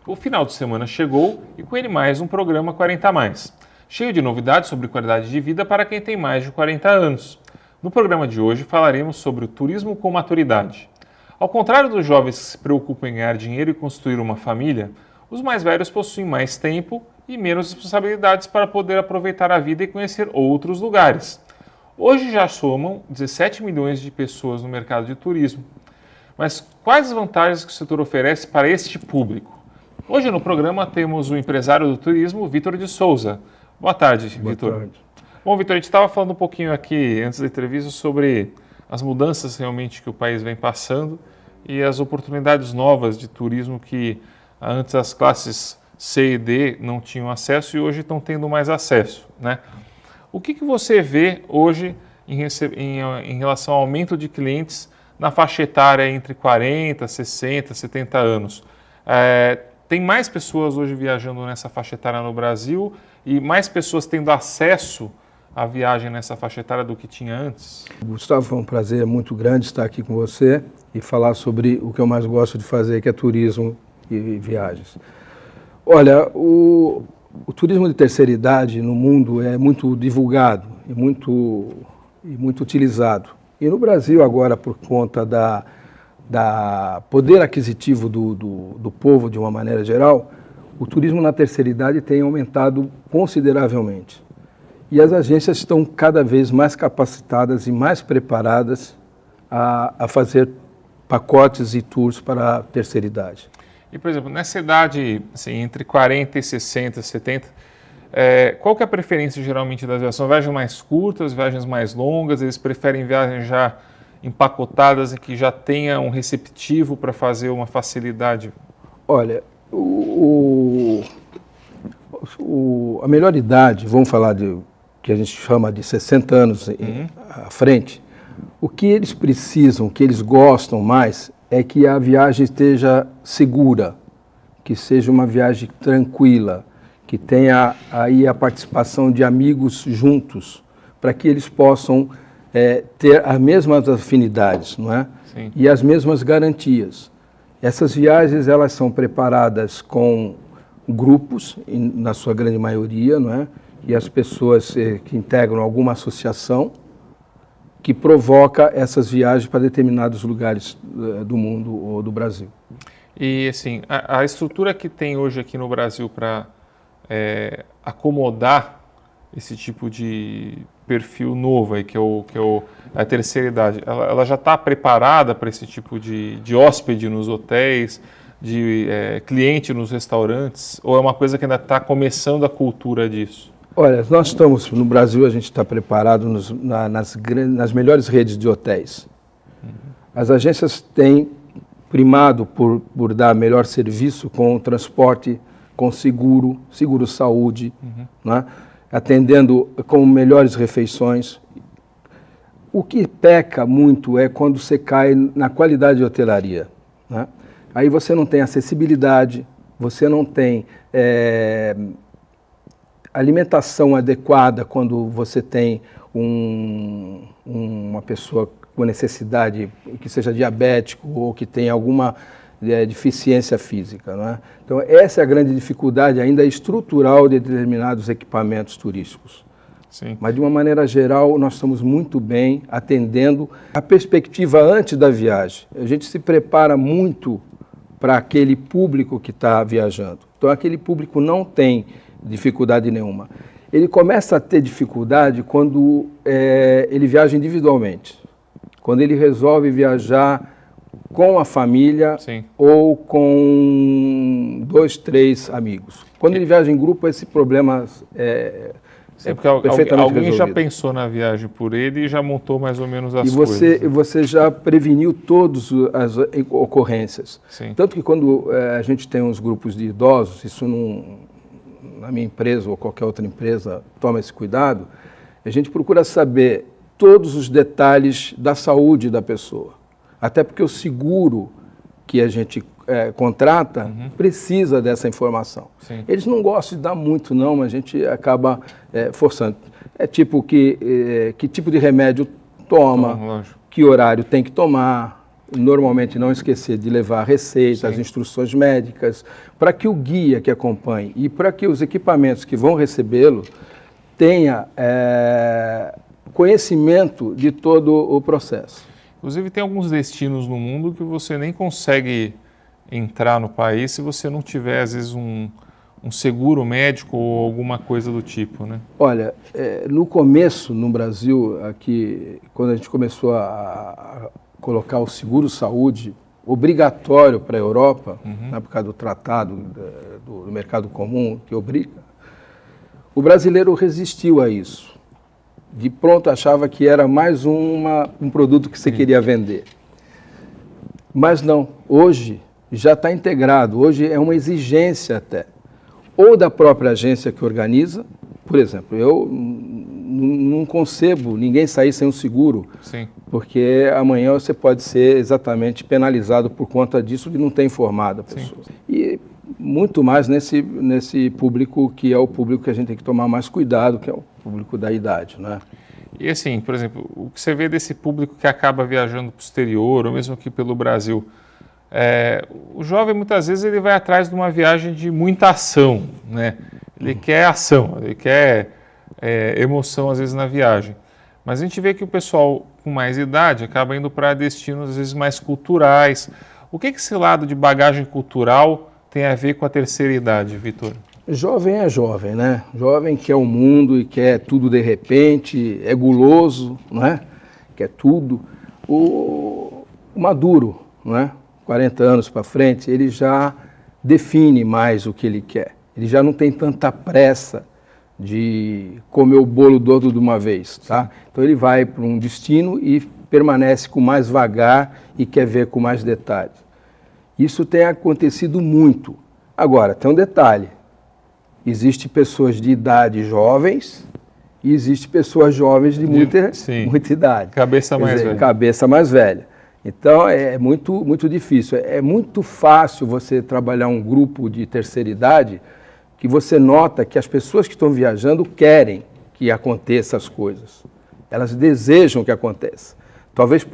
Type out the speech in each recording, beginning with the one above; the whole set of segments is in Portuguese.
O final de semana chegou e com ele mais um programa 40+, cheio de novidades sobre qualidade de vida para quem tem mais de 40 anos. No programa de hoje falaremos sobre o turismo com maturidade. Ao contrário dos jovens que se preocupam em ganhar dinheiro e construir uma família, os mais velhos possuem mais tempo e menos responsabilidades para poder aproveitar a vida e conhecer outros lugares. Hoje já somam 17 milhões de pessoas no mercado de turismo. Mas quais as vantagens que o setor oferece para este público? Hoje no programa temos o empresário do turismo, Vitor de Souza. Boa tarde, Vitor. Boa tarde. Bom, Vitor, a gente estava falando um pouquinho aqui antes da entrevista sobre as mudanças realmente que o país vem passando e as oportunidades novas de turismo que antes as classes C e D não tinham acesso e hoje estão tendo mais acesso, né? O que você vê hoje em relação ao aumento de clientes na faixa etária entre 40, 60, 70 anos? Tem mais pessoas hoje viajando nessa faixa etária no Brasil e mais pessoas tendo acesso à viagem nessa faixa etária do que tinha antes? Gustavo, foi um prazer muito grande estar aqui com você e falar sobre o que eu mais gosto de fazer, que é turismo e viagens. Olha, o turismo de terceira idade no mundo é muito divulgado e muito utilizado. E no Brasil agora, por conta da poder aquisitivo do povo de uma maneira geral, o turismo na terceira idade tem aumentado consideravelmente. E as agências estão cada vez mais capacitadas e mais preparadas a fazer pacotes e tours para a terceira idade. E, por exemplo, nessa idade, assim, entre 40 e 60, 70, qual que é a preferência geralmente das viagens? São viagens mais curtas, viagens mais longas? Eles preferem viagens já empacotadas e que já tenha um receptivo para fazer uma facilidade? Olha, a melhor idade, vamos falar de que a gente chama de 60 anos à frente, o que eles precisam, o que eles gostam mais é que a viagem esteja segura, que seja uma viagem tranquila, que tenha aí a participação de amigos juntos, para que eles possam ter as mesmas afinidades, não é? Sim. E as mesmas garantias. Essas viagens elas são preparadas com grupos, na sua grande maioria, não é? E as pessoas que integram alguma associação que provoca essas viagens para determinados lugares do mundo ou do Brasil. E assim, a estrutura que tem hoje aqui no Brasil para acomodar esse tipo de perfil novo aí, que é a terceira idade, ela já está preparada para esse tipo de hóspede nos hotéis, de cliente nos restaurantes, ou é uma coisa que ainda está começando a cultura disso? Olha, nós estamos, no Brasil, a gente está preparado nas melhores redes de hotéis. As agências têm primado por dar melhor serviço com transporte, com seguro-saúde, né? Atendendo com melhores refeições. O que peca muito é quando você cai na qualidade de hotelaria, né? Aí você não tem acessibilidade, você não tem alimentação adequada quando você tem uma pessoa com necessidade, que seja diabético ou que tenha alguma deficiência física, não é? Então essa é a grande dificuldade ainda estrutural de determinados equipamentos turísticos. Sim. Mas de uma maneira geral nós estamos muito bem atendendo a perspectiva antes da viagem. A gente se prepara muito para aquele público que está viajando. Então aquele público não tem dificuldade nenhuma. Ele começa a ter dificuldade quando ele viaja individualmente, quando ele resolve viajar com a família. Sim. Ou com 2, 3 amigos. Quando ele viaja em grupo, esse problema porque alguém já pensou na viagem por ele e já montou mais ou menos as coisas. E você já preveniu todas as ocorrências. Sim. Tanto que quando a gente tem uns grupos de idosos, isso na minha empresa ou qualquer outra empresa toma esse cuidado, a gente procura saber todos os detalhes da saúde da pessoa. Até porque o seguro que a gente contrata precisa dessa informação. Sim. Eles não gostam de dar muito não, mas a gente acaba forçando. É tipo que tipo de remédio toma, que horário tem que tomar, normalmente não esquecer de levar receitas, Sim. instruções médicas, para que o guia que acompanhe e para que os equipamentos que vão recebê-lo tenha conhecimento de todo o processo. Inclusive, tem alguns destinos no mundo que você nem consegue entrar no país se você não tiver, às vezes, um seguro médico ou alguma coisa do tipo, né? Olha, no começo, no Brasil, aqui, quando a gente começou a colocar o seguro-saúde obrigatório para a Europa, né, por causa do tratado do mercado comum que obriga, o brasileiro resistiu a isso. De pronto achava que era mais um produto que você queria vender. Mas não, hoje já está integrado, hoje é uma exigência até, ou da própria agência que organiza. Por exemplo, eu não concebo ninguém sair sem um seguro, Sim. porque amanhã você pode ser exatamente penalizado por conta disso de não ter informado a pessoa. Sim. E muito mais nesse público que é o público que a gente tem que tomar mais cuidado, que é o público da idade, né? E assim, por exemplo, o que você vê desse público que acaba viajando para o exterior, ou mesmo aqui pelo Brasil, o jovem muitas vezes ele vai atrás de uma viagem de muita ação, né? Ele quer ação, ele quer emoção às vezes na viagem. Mas a gente vê que o pessoal com mais idade acaba indo para destinos às vezes mais culturais. O que esse lado de bagagem cultural tem a ver com a terceira idade, Vitor? Jovem é jovem, né? Jovem quer o mundo e quer tudo de repente, é guloso, né? Quer tudo. O maduro, né? 40 anos para frente, ele já define mais o que ele quer. Ele já não tem tanta pressa de comer o bolo todo de uma vez, tá? Então ele vai para um destino e permanece com mais vagar e quer ver com mais detalhes. Isso tem acontecido muito. Agora, tem um detalhe. Existem pessoas de idade jovens e existem pessoas jovens de muita idade. Cabeça mais velha. Cabeça mais velha. Então, é muito difícil. É muito fácil você trabalhar um grupo de terceira idade que você nota que as pessoas que estão viajando querem que aconteça as coisas. Elas desejam que aconteça. Talvez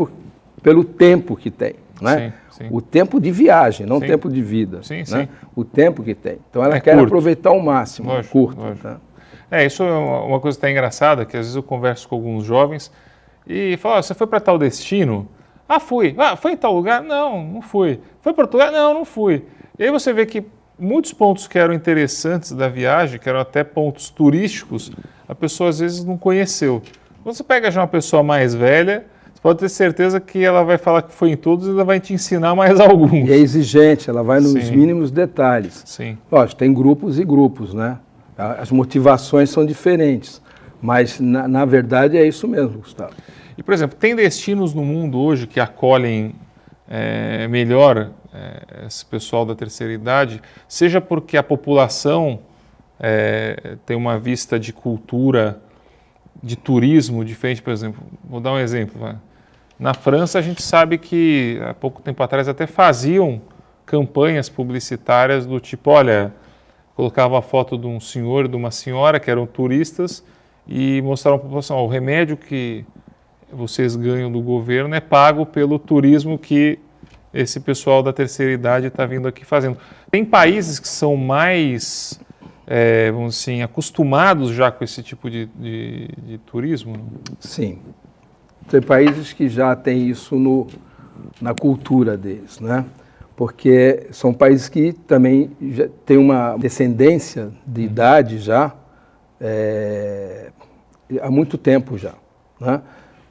pelo tempo que tem, né? Sim. O tempo de viagem, não o tempo de vida. Sim, né? sim. O tempo que tem. Então, ela quer aproveitar ao máximo, lógico, curto. Lógico. Tá? Isso é uma coisa até engraçada, que às vezes eu converso com alguns jovens e falo, você foi para tal destino? Ah, fui. Ah, foi em tal lugar? Não, não fui. Foi para outro lugar? Não, não fui. E aí você vê que muitos pontos que eram interessantes da viagem, que eram até pontos turísticos, a pessoa às vezes não conheceu. Quando você pega já uma pessoa mais velha, você pode ter certeza que ela vai falar que foi em todos e ela vai te ensinar mais alguns. E é exigente, ela vai nos mínimos detalhes. Sim. Lógico, tem grupos e grupos, né? As motivações são diferentes, mas na verdade é isso mesmo, Gustavo. E, por exemplo, tem destinos no mundo hoje que acolhem melhor esse pessoal da terceira idade, seja porque a população tem uma vista de cultura, de turismo diferente, por exemplo. Vou dar um exemplo. Na França, a gente sabe que há pouco tempo atrás até faziam campanhas publicitárias do tipo, olha, colocava a foto de um senhor e de uma senhora que eram turistas e mostraram para a população, o remédio que vocês ganham do governo é pago pelo turismo que esse pessoal da terceira idade está vindo aqui fazendo. Tem países que são mais, vamos dizer assim, acostumados já com esse tipo de turismo? Sim. Tem países que já têm isso na cultura deles, né? Porque são países que também já têm uma descendência de idade já há muito tempo já, né?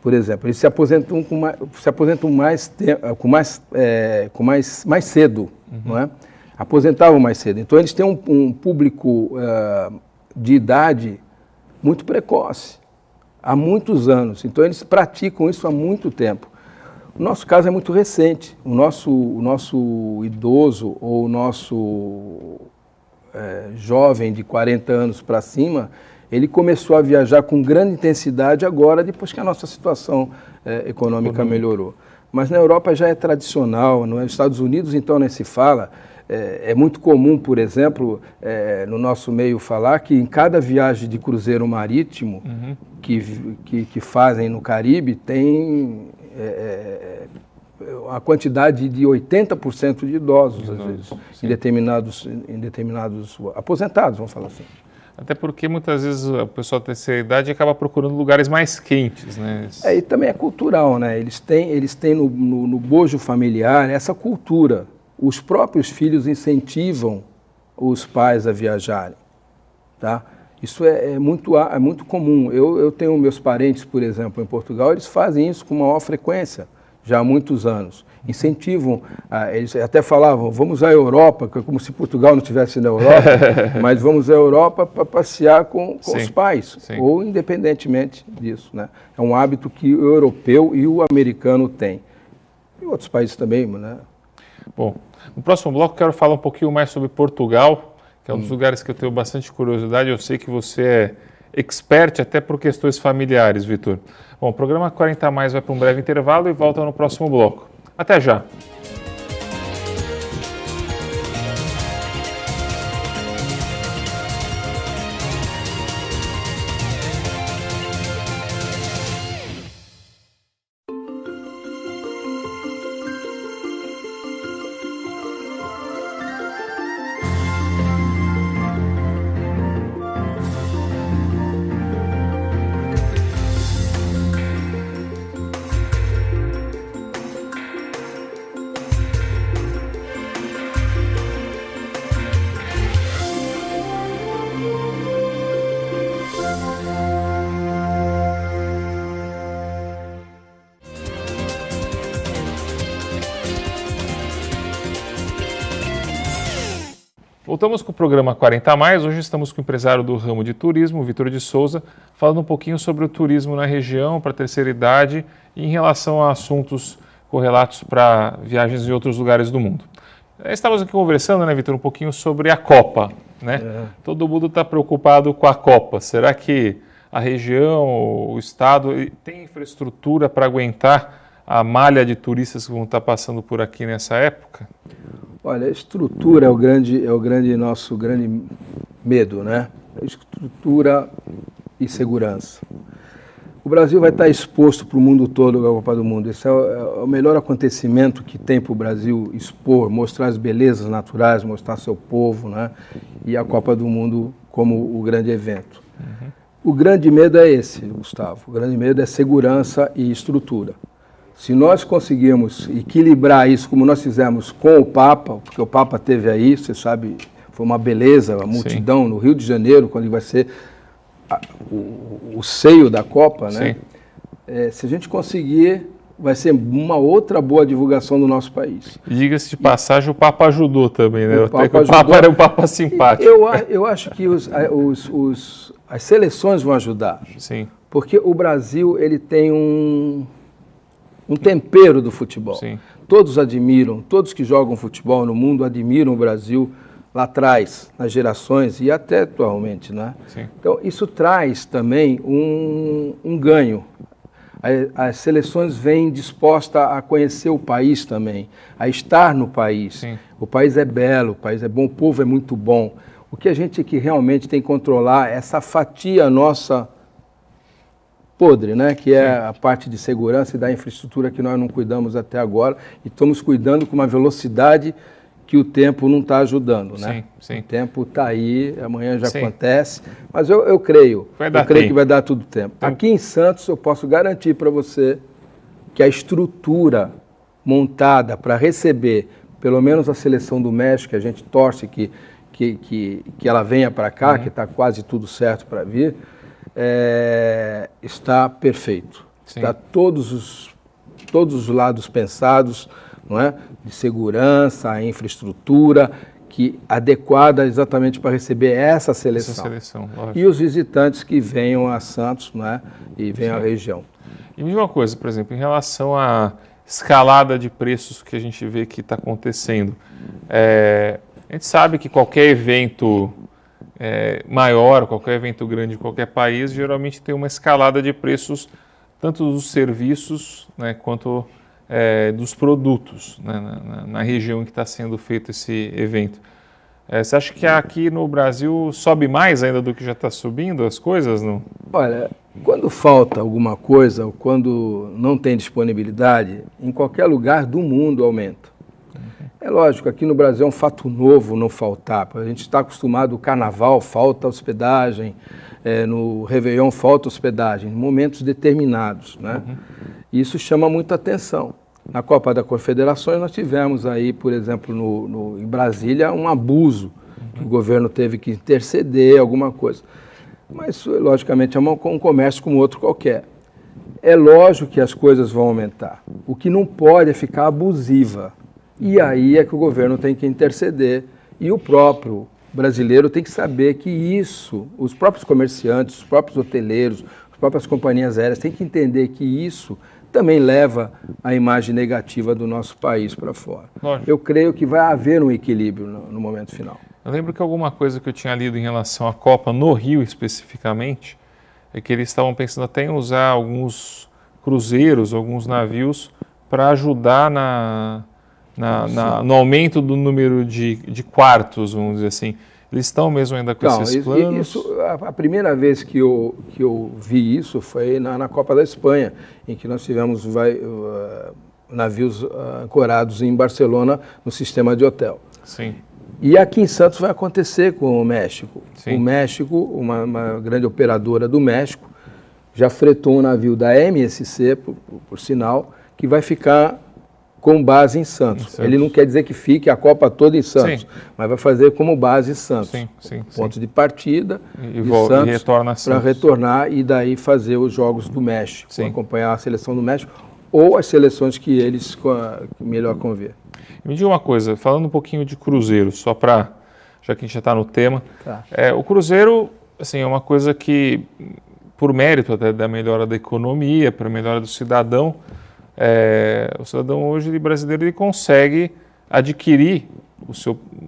Por exemplo, eles se aposentam mais cedo, não é? Aposentavam mais cedo. Então eles têm um público de idade muito precoce, há muitos anos. Então eles praticam isso há muito tempo. O nosso caso é muito recente. O nosso idoso ou o nosso jovem de 40 anos para cima, ele começou a viajar com grande intensidade agora, depois que a nossa situação econômica melhorou. Mas na Europa já é tradicional, nos Estados Unidos então nem se fala. É muito comum, por exemplo, no nosso meio falar que em cada viagem de cruzeiro marítimo que fazem no Caribe tem a quantidade de 80% de idosos, às vezes, em determinados aposentados, vamos falar assim. Até porque muitas vezes a pessoa da terceira idade acaba procurando lugares mais quentes, né? E também é cultural, né? Eles têm no bojo familiar essa cultura. Os próprios filhos incentivam os pais a viajarem, tá? Isso é muito comum. Eu tenho meus parentes, por exemplo, em Portugal, eles fazem isso com maior frequência, já há muitos anos. Incentivam, eles até falavam, vamos à Europa, como se Portugal não estivesse na Europa, mas vamos à Europa para passear com os pais, ou independentemente disso, né? É um hábito que o europeu e o americano têm. E outros países também, né? Bom, no próximo bloco eu quero falar um pouquinho mais sobre Portugal, que é um dos lugares que eu tenho bastante curiosidade. Eu sei que você é expert até por questões familiares, Vitor. Bom, o programa 40 Mais vai para um breve intervalo e volta no próximo bloco. Até já! Voltamos com o programa 40 Mais. Hoje estamos com o empresário do ramo de turismo, Vitor de Souza, falando um pouquinho sobre o turismo na região, para a terceira idade e em relação a assuntos correlatos para viagens em outros lugares do mundo. Estávamos aqui conversando, né, Vitor, um pouquinho sobre a Copa, né? Todo mundo está preocupado com a Copa. Será que a região, o estado, tem infraestrutura para aguentar a malha de turistas que vão estar passando por aqui nessa época? Olha, a estrutura é nosso grande medo, né? Estrutura e segurança. O Brasil vai estar exposto para o mundo todo com a Copa do Mundo. Esse é o melhor acontecimento que tem para o Brasil expor, mostrar as belezas naturais, mostrar seu povo, né? E a Copa do Mundo como o grande evento. O grande medo é esse, Gustavo. O grande medo é segurança e estrutura. Se nós conseguirmos equilibrar isso, como nós fizemos com o Papa, porque o Papa teve aí, você sabe, foi uma beleza, a multidão no Rio de Janeiro, quando vai ser o seio da Copa, né? Se a gente conseguir, vai ser uma outra boa divulgação do nosso país. Diga-se de passagem, o Papa ajudou também, né? O Papa era um Papa simpático. Eu acho que as seleções vão ajudar. Sim. Porque o Brasil, ele tem um tempero do futebol. Sim. Todos admiram, todos que jogam futebol no mundo admiram o Brasil lá atrás, nas gerações e até atualmente, né? Sim. Então, isso traz também um ganho. As seleções vêm dispostas a conhecer o país também, a estar no país. Sim. O país é belo, o país é bom, o povo é muito bom. O que a gente que realmente tem que controlar é essa fatia nossa podre, né? Que é a parte de segurança e da infraestrutura que nós não cuidamos até agora e estamos cuidando com uma velocidade que o tempo não está ajudando, né? Sim. O tempo está aí, amanhã já acontece, mas eu creio que vai dar tudo tempo. Aqui em Santos eu posso garantir para você que a estrutura montada para receber pelo menos a seleção do México, que a gente torce que ela venha para cá, que está quase tudo certo para vir, está perfeito. Sim. Está todos os lados pensados, não é? De segurança, a infraestrutura adequada exatamente para receber essa seleção. E os visitantes que venham a Santos, não é? E venham à região. E me diga uma coisa, por exemplo, em relação à escalada de preços que a gente vê que está acontecendo. A gente sabe que qualquer evento maior, qualquer evento grande em qualquer país, geralmente tem uma escalada de preços, tanto dos serviços, né, quanto dos produtos, né, na região que está sendo feito esse evento. Você acha que aqui no Brasil sobe mais ainda do que já está subindo as coisas? Não? Olha, Quando falta alguma coisa ou quando não tem disponibilidade, em qualquer lugar do mundo aumenta. É lógico, aqui no Brasil é um fato novo não faltar. A gente está acostumado, o carnaval falta hospedagem, no Réveillon falta hospedagem, em momentos determinados, né? Isso chama muita atenção. Na Copa das Confederações nós tivemos aí, por exemplo, em Brasília, um abuso, que o governo teve que interceder, alguma coisa. Mas, logicamente, é um comércio como outro qualquer. É lógico que as coisas vão aumentar. O que não pode é ficar abusiva. E aí é que o governo tem que interceder. E o próprio brasileiro tem que saber que isso, os próprios comerciantes, os próprios hoteleiros, as próprias companhias aéreas têm que entender que isso também leva a imagem negativa do nosso país para fora. Lógico. Eu creio que vai haver um equilíbrio no momento final. Eu lembro que alguma coisa que eu tinha lido em relação à Copa no Rio especificamente é que eles estavam pensando até em usar alguns cruzeiros, alguns navios para ajudar no aumento do número de quartos, vamos dizer assim. Eles estão mesmo ainda com esses planos? A primeira vez que eu vi isso foi na Copa da Espanha, em que nós tivemos navios ancorados em Barcelona no sistema de hotel. Sim. E aqui em Santos vai acontecer com o México. Sim. O México, uma grande operadora do México, já fretou um navio da MSC, por sinal, que vai ficar com base em Santos. Ele não quer dizer que fique a Copa toda em Santos, mas vai fazer como base Santos. Ponto de partida e Santos para retornar e daí fazer os Jogos do México, acompanhar a seleção do México ou as seleções que eles melhor convém. Me diga uma coisa, falando um pouquinho de cruzeiro, já que a gente já está no tema. Tá. O cruzeiro assim, é uma coisa que, por mérito até da melhora da economia, para a melhora do cidadão, o cidadão hoje brasileiro ele consegue adquirir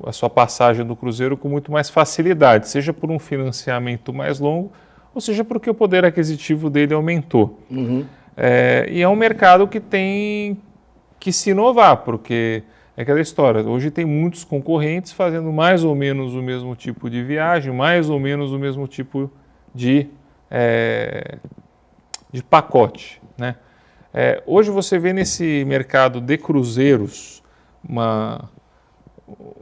a sua passagem do cruzeiro com muito mais facilidade, seja por um financiamento mais longo, ou seja porque o poder aquisitivo dele aumentou. E é um mercado que tem que se inovar, porque é aquela história, hoje tem muitos concorrentes fazendo mais ou menos o mesmo tipo de viagem, mais ou menos o mesmo tipo de pacote, né? Hoje você vê nesse mercado de cruzeiros uma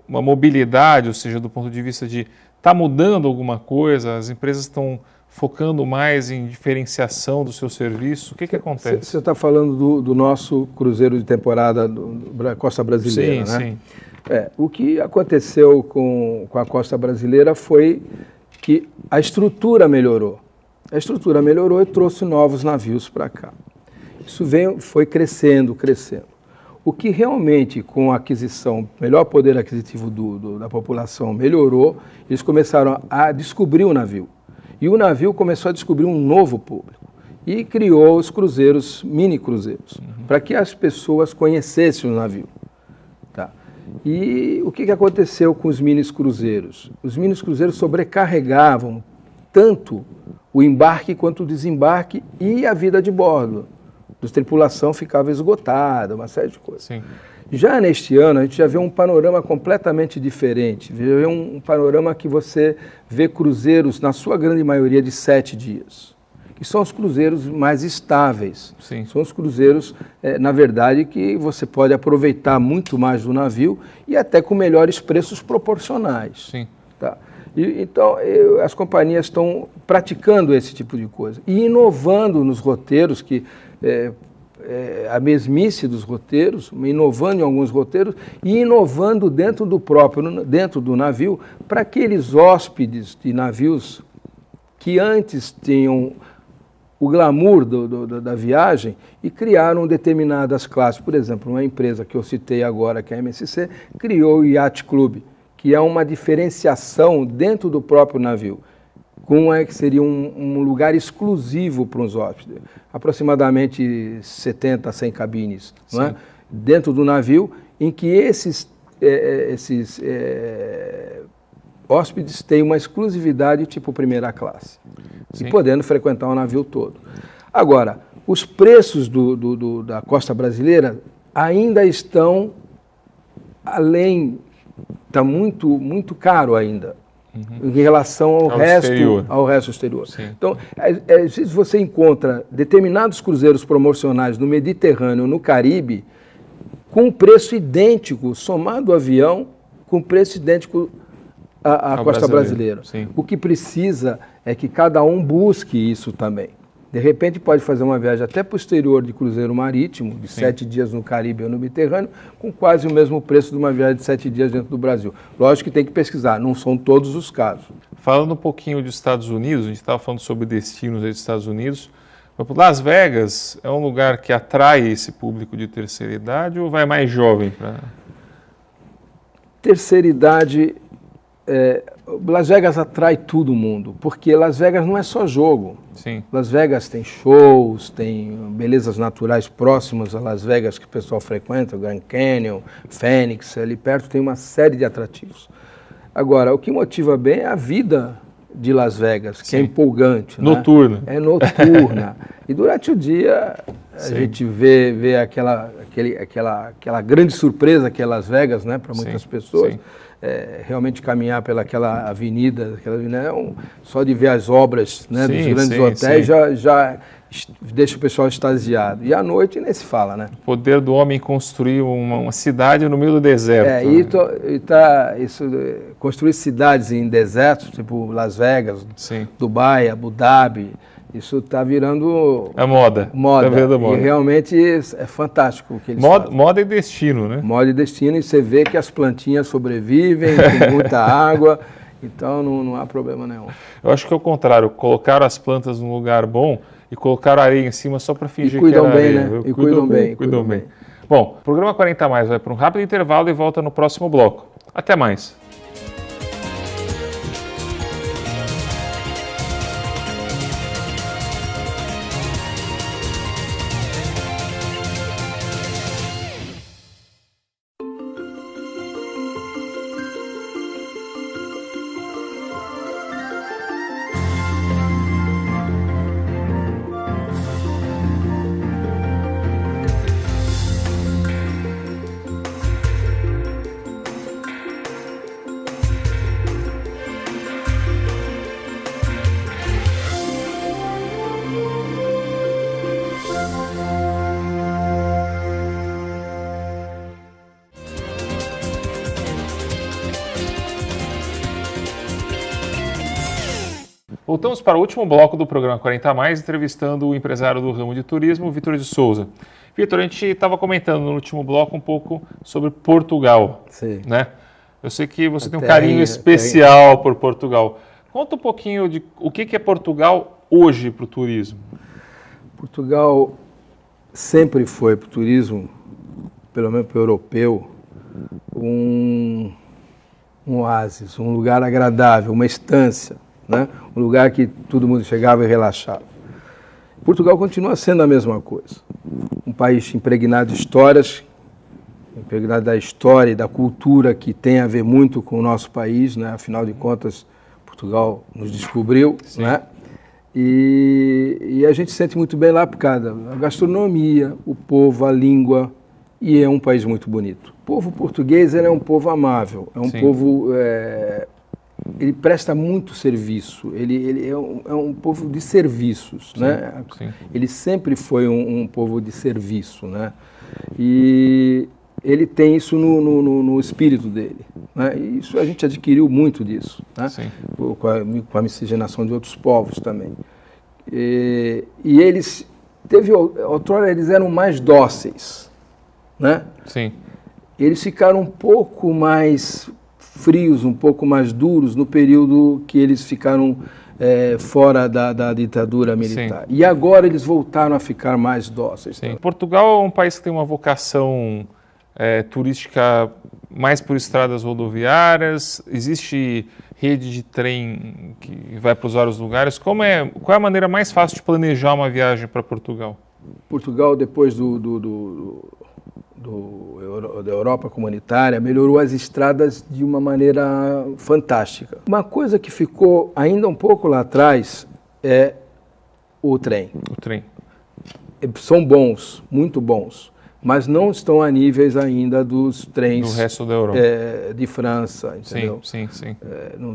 mobilidade, ou seja, do ponto de vista de está mudando alguma coisa, as empresas estão focando mais em diferenciação do seu serviço, o que acontece? Você está falando do nosso cruzeiro de temporada da Costa Brasileira, né? Sim. O que aconteceu com a Costa Brasileira foi que a estrutura melhorou. A estrutura melhorou e trouxe novos navios para cá. Isso foi crescendo. O que realmente, com a aquisição, melhor poder aquisitivo da população melhorou, eles começaram a descobrir o navio. E o navio começou a descobrir um novo público. E criou os cruzeiros, mini cruzeiros, para que as pessoas conhecessem o navio. Tá? E o que aconteceu com os mini cruzeiros? Os mini cruzeiros sobrecarregavam tanto o embarque quanto o desembarque e a vida de bordo. A tripulação ficava esgotada, uma série de coisas. Sim. Já neste ano, a gente já vê um panorama completamente diferente. Vê um panorama que você vê cruzeiros, na sua grande maioria, de 7 dias. Que são os cruzeiros mais estáveis. Sim. São os cruzeiros, na verdade, que você pode aproveitar muito mais do navio e até com melhores preços proporcionais. Sim. Tá? Então, as companhias estão praticando esse tipo de coisa e inovando nos roteiros, que a mesmice dos roteiros, inovando em alguns roteiros e inovando dentro do navio, para aqueles hóspedes de navios que antes tinham o glamour da viagem e criaram determinadas classes. Por exemplo, uma empresa que eu citei agora, que é a MSC, criou o Yacht Club, que é uma diferenciação dentro do próprio navio, que seria um lugar exclusivo para os hóspedes, aproximadamente 70 a 100 cabines, não é? Dentro do navio, em que esses hóspedes têm uma exclusividade tipo primeira classe, e podendo frequentar o navio todo. Agora, os preços da Costa Brasileira ainda estão além, está muito, muito caro ainda. em relação ao resto exterior. Sim. Então, às vezes você encontra determinados cruzeiros promocionais no Mediterrâneo, no Caribe, com preço idêntico, somado o avião, com preço idêntico à costa brasileira. O que precisa é que cada um busque isso também. De repente pode fazer uma viagem até para o exterior de cruzeiro marítimo, de 7 dias no Caribe ou no Mediterrâneo, com quase o mesmo preço de uma viagem de 7 dias dentro do Brasil. Lógico que tem que pesquisar, não são todos os casos. Falando um pouquinho dos Estados Unidos, a gente estava falando sobre destinos dos Estados Unidos. Las Vegas é um lugar que atrai esse público de terceira idade ou vai mais jovem? Terceira idade, Las Vegas atrai todo mundo, porque Las Vegas não é só jogo. Sim. Las Vegas tem shows, tem belezas naturais próximas a Las Vegas que o pessoal frequenta, o Grand Canyon, Phoenix, ali perto tem uma série de atrativos. Agora, o que motiva bem é a vida de Las Vegas, que é empolgante. Noturna. Né? É noturna. E durante o dia a gente vê aquela grande surpresa que é Las Vegas, né, para muitas pessoas. Realmente caminhar pelaquela avenida, só de ver as obras, né, dos grandes hotéis já deixa o pessoal extasiado. E à noite nem se fala, né? O poder do homem construir uma cidade no meio do deserto. Construir cidades em desertos, tipo Las Vegas, Dubai, Abu Dhabi, isso está virando a moda. Tá vendo a moda. E realmente é fantástico o que eles fazem. Moda e destino, né? Moda e destino, e você vê que as plantinhas sobrevivem, tem muita água, então não há problema nenhum. Eu acho que é o contrário, colocaram as plantas num lugar bom e colocaram areia em cima só para fingir que era areia. Né? E cuidam bem. Bom, o programa 40 Mais vai para um rápido intervalo e volta no próximo bloco. Até mais. Voltamos para o último bloco do programa 40 Mais, entrevistando o empresário do ramo de turismo, Vitor de Souza. Vitor, a gente estava comentando no último bloco um pouco sobre Portugal. Sim. Né? Eu sei que você tem um carinho especial por Portugal. Conta um pouquinho de o que é Portugal hoje para o turismo. Portugal sempre foi para o turismo, pelo menos para o europeu, um oásis, um lugar agradável, uma estância. Né? Um lugar que todo mundo chegava e relaxava. Portugal continua sendo a mesma coisa. Um país impregnado de histórias, impregnado da história e da cultura que tem a ver muito com o nosso país, né? Afinal de contas, Portugal nos descobriu, né? E a gente se sente muito bem lá por causa da gastronomia, o povo, a língua, e é um país muito bonito. O povo português é um povo amável, é um povo... ele presta muito serviço, ele é um povo de serviços, né? Ele sempre foi um povo de serviço, né? E ele tem isso no espírito dele, né? E isso a gente adquiriu muito disso, né? Com a miscigenação de outros povos também. E eles, outrora eles eram mais dóceis, né? Eles ficaram um pouco mais frios, um pouco mais duros no período que eles ficaram fora da ditadura militar. E agora eles voltaram a ficar mais dóceis. Portugal é um país que tem uma vocação turística mais por estradas rodoviárias, existe rede de trem que vai para os vários lugares. Qual é a maneira mais fácil de planejar uma viagem para Portugal? Portugal, depois da Europa comunitária, melhorou as estradas de uma maneira fantástica. Uma coisa que ficou ainda um pouco lá atrás é o trem. O trem. São bons, muito bons, mas não estão a níveis ainda dos trens do resto da Europa. De França, entendeu? Sim.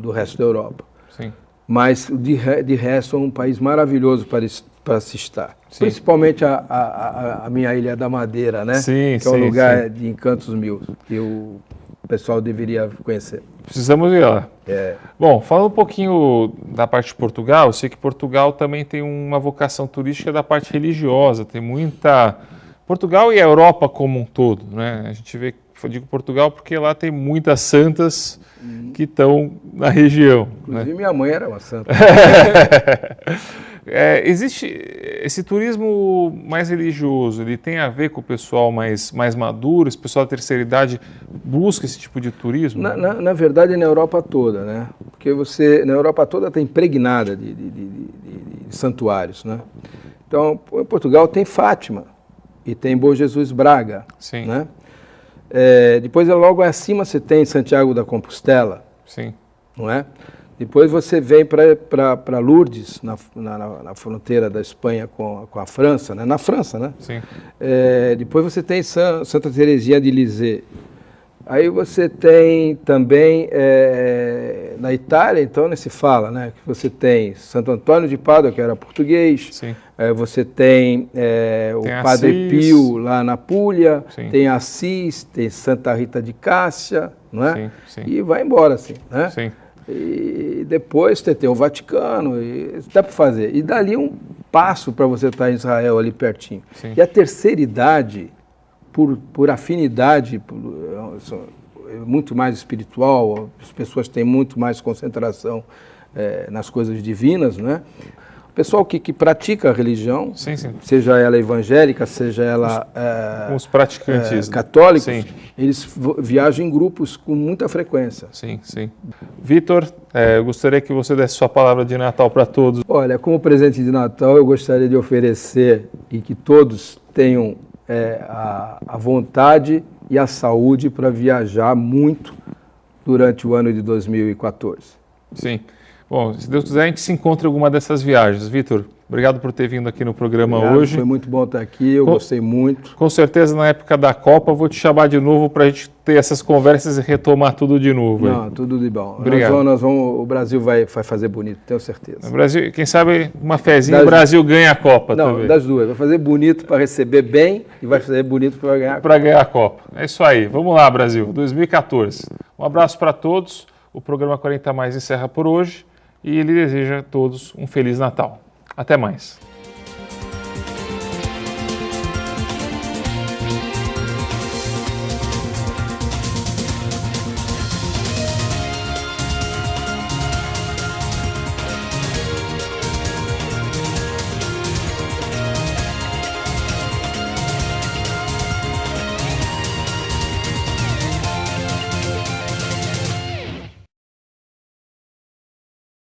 Do resto da Europa. Sim. Mas, de resto, é um país maravilhoso para se estar. Sim. Principalmente a minha Ilha da Madeira, né? Sim, que é um lugar de encantos mil, que o pessoal deveria conhecer. Precisamos ir lá. Bom, falando um pouquinho da parte de Portugal, eu sei que Portugal também tem uma vocação turística da parte religiosa, tem muita... Portugal e a Europa como um todo, né? A gente vê, eu digo Portugal porque lá tem muitas santas que estão na região. Inclusive, né? Minha mãe era uma santa. Existe esse turismo mais religioso, ele tem a ver com o pessoal mais maduro, esse pessoal da terceira idade busca esse tipo de turismo? Na verdade, na Europa toda, né? Porque na Europa toda está impregnada de santuários, né? Então, em Portugal tem Fátima e tem Bom Jesus Braga, Sim. né? Depois, logo acima, você tem Santiago da Compostela, Sim. não é? Depois você vem para Lourdes, na fronteira da Espanha com a França, né? Na França, né? Sim. Depois você tem Santa Teresinha de Lisieux. Aí você tem também, na Itália, então, nem se fala, né? Que você tem Santo Antônio de Pádua, que era português. Sim. Você tem o Padre Pio, lá na Puglia. Sim. Tem Assis, tem Santa Rita de Cássia, não é? Sim. E vai embora, assim, né? Sim. E depois você tem o Vaticano, e dá para fazer. E dali um passo para você estar em Israel, ali pertinho. Sim. E a terceira idade, por afinidade, é muito mais espiritual, as pessoas têm muito mais concentração nas coisas divinas, né? O pessoal que pratica a religião, Sim. seja ela evangélica, seja ela os praticantes católicos, Sim. eles viajam em grupos com muita frequência. Sim. Vitor, eu gostaria que você desse sua palavra de Natal para todos. Olha, como presente de Natal, eu gostaria de oferecer e que todos tenham a vontade e a saúde para viajar muito durante o ano de 2014. Sim. Bom, se Deus quiser, a gente se encontra em alguma dessas viagens. Vitor, obrigado por ter vindo aqui no programa hoje. Foi muito bom estar aqui, eu gostei muito. Com certeza, na época da Copa, eu vou te chamar de novo para a gente ter essas conversas e retomar tudo de novo. Não, tudo de bom. Obrigado. O Brasil vai fazer bonito, tenho certeza. O Brasil, quem sabe, uma fezinha, o Brasil ganha a Copa também. Não, das duas. Vai fazer bonito para receber bem e vai fazer bonito para ganhar a Copa. Para ganhar a Copa. É isso aí. Vamos lá, Brasil. 2014. Um abraço para todos. O programa 40 Mais encerra por hoje. E ele deseja a todos um Feliz Natal. Até mais.